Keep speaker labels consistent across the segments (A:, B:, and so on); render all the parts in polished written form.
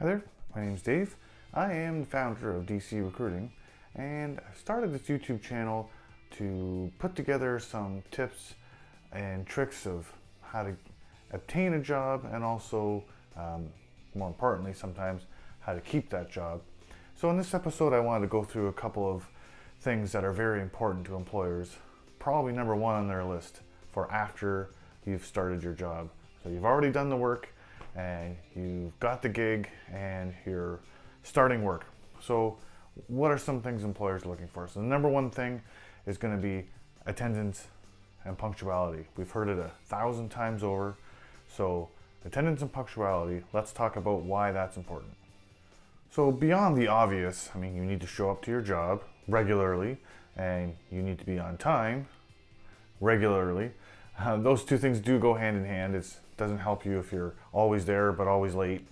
A: Hi there, my name's Dave. I am the founder of DC Recruiting, and I started this YouTube channel to put together some tips and tricks of how to obtain a job and also, more importantly, sometimes how to keep that job. So in this episode, I wanted to go through a couple of things that are very important to employers, probably number one on their list for after you've started your job. So you've already done the work, and you've got the gig and you're starting work. So what are some things employers are looking for? So the number one thing is going to be attendance and punctuality. We've heard it 1,000 times over. So attendance and punctuality, let's talk about why that's important. So beyond the obvious, I mean, you need to show up to your job regularly and you need to be on time regularly. Those two things do go hand in hand. It doesn't help you if you're always there but always late,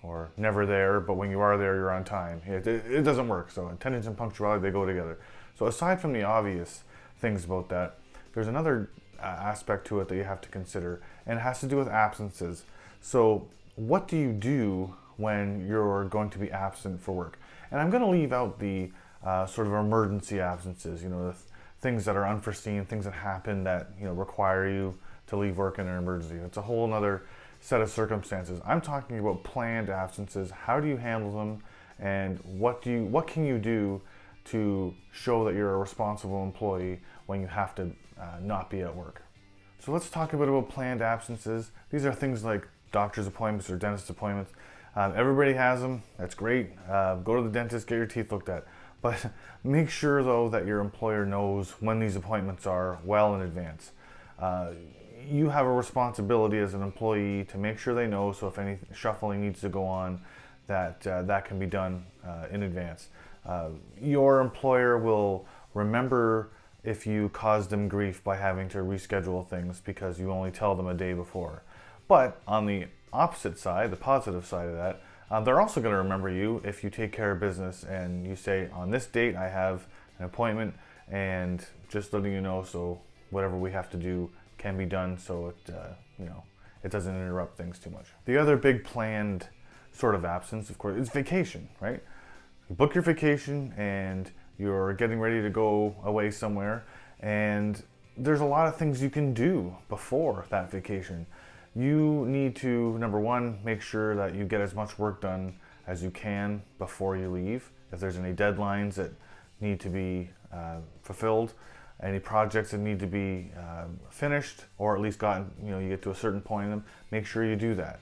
A: or never there but when you are there you're on time. It doesn't work. So attendance and punctuality, they go together. So aside from the obvious things about that, there's another aspect to it that you have to consider, and it has to do with absences. So what do you do when you're going to be absent for work? And I'm going to leave out the sort of emergency absences, the things that are unforeseen, things that happen that require you to leave work in an emergency. It's a whole other set of circumstances. I'm talking about planned absences. How do you handle them, and what can you do to show that you're a responsible employee when you have to not be at work? So let's talk a bit about planned absences. These are things like doctor's appointments or dentist appointments. Everybody has them. That's great. Go to the dentist, get your teeth looked at. But make sure, though, that your employer knows when these appointments are well in advance. You have a responsibility as an employee to make sure they know, so if any shuffling needs to go on, that can be done in advance. Your employer will remember if you caused them grief by having to reschedule things because you only tell them a day before. But on the opposite side, the positive side of that, they're also going to remember you if you take care of business and you say, on this date I have an appointment, and just letting you know so whatever we have to do can be done, so it doesn't interrupt things too much. The other big planned sort of absence, of course, is vacation, right? You book your vacation and you're getting ready to go away somewhere, and there's a lot of things you can do before that vacation. You need to, number one, make sure that you get as much work done as you can before you leave. If there's any deadlines that need to be fulfilled, any projects that need to be finished, or at least you get to a certain point in them, make sure you do that.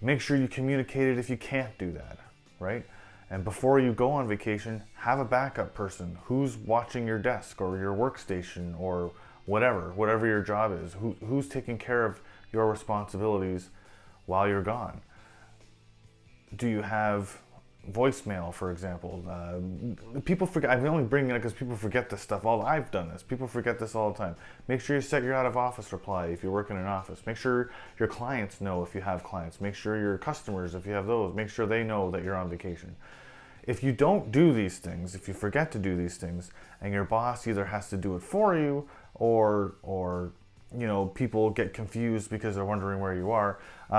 A: Make sure you communicate it if you can't do that, right? And before you go on vacation, have a backup person who's watching your desk or your workstation or whatever your job is, who's taking care of your responsibilities while you're gone. Do you have voicemail, for example? People forget. I'm only bringing it up because people forget this stuff. I've done this. People forget this all the time. Make sure you set your out of office reply if you work in an office. Make sure your clients know if you have clients. Make sure your customers, if you have those, make sure they know that you're on vacation. If you don't do these things, if you forget to do these things, and your boss either has to do it for you, or people get confused because they're wondering where you are,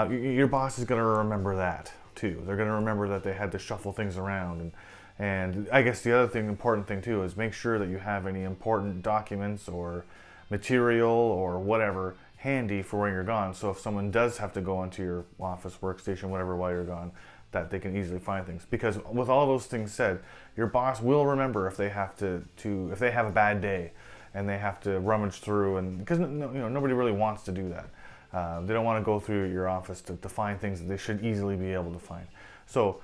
A: your boss is going to remember that too. They're going to remember that they had to shuffle things around. And I guess the other important thing too, is make sure that you have any important documents or material or whatever handy for when you're gone. So if someone does have to go onto your office workstation, whatever, while you're gone, that they can easily find things. Because with all those things said, your boss will remember if they have if they have a bad day and they have to rummage through, and because nobody really wants to do that. They don't want to go through your office to find things that they should easily be able to find. So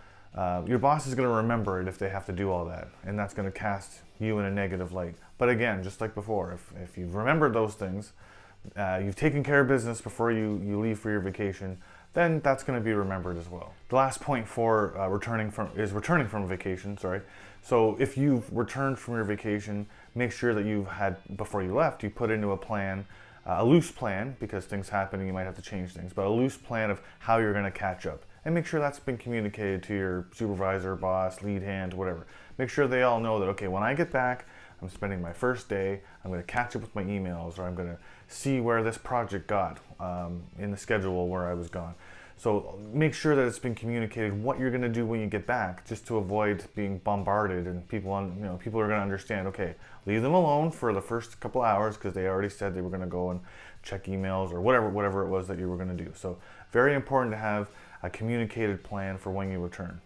A: your boss is going to remember it if they have to do all that, and that's going to cast you in a negative light. But again, just like before, if you've remembered those things, you've taken care of business before you leave for your vacation, then that's going to be remembered as well. The last point for returning from vacation. So if you've returned from your vacation, make sure that before you left, you put into a plan, a loose plan, because things happen and you might have to change things, but a loose plan of how you're going to catch up. And make sure that's been communicated to your supervisor, boss, lead hand, whatever. Make sure they all know that, okay, when I get back, I'm spending my first day, I'm going to catch up with my emails, or I'm going to see where this project got in the schedule where I was gone. So make sure that it's been communicated what you're going to do when you get back, just to avoid being bombarded and people people are going to understand. Okay, leave them alone for the first couple hours because they already said they were going to go and check emails or whatever it was that you were going to do. So very important to have a communicated plan for when you return.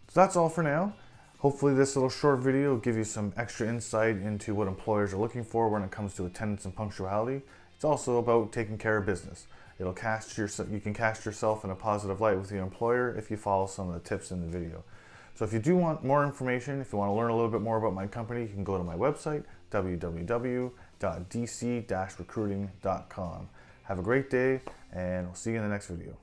A: So that's all for now. Hopefully this little short video will give you some extra insight into what employers are looking for when it comes to attendance and punctuality. It's also about taking care of business. You can cast yourself in a positive light with your employer if you follow some of the tips in the video. So if you do want more information, if you want to learn a little bit more about my company, you can go to my website, www.dc-recruiting.com. Have a great day, and we'll see you in the next video.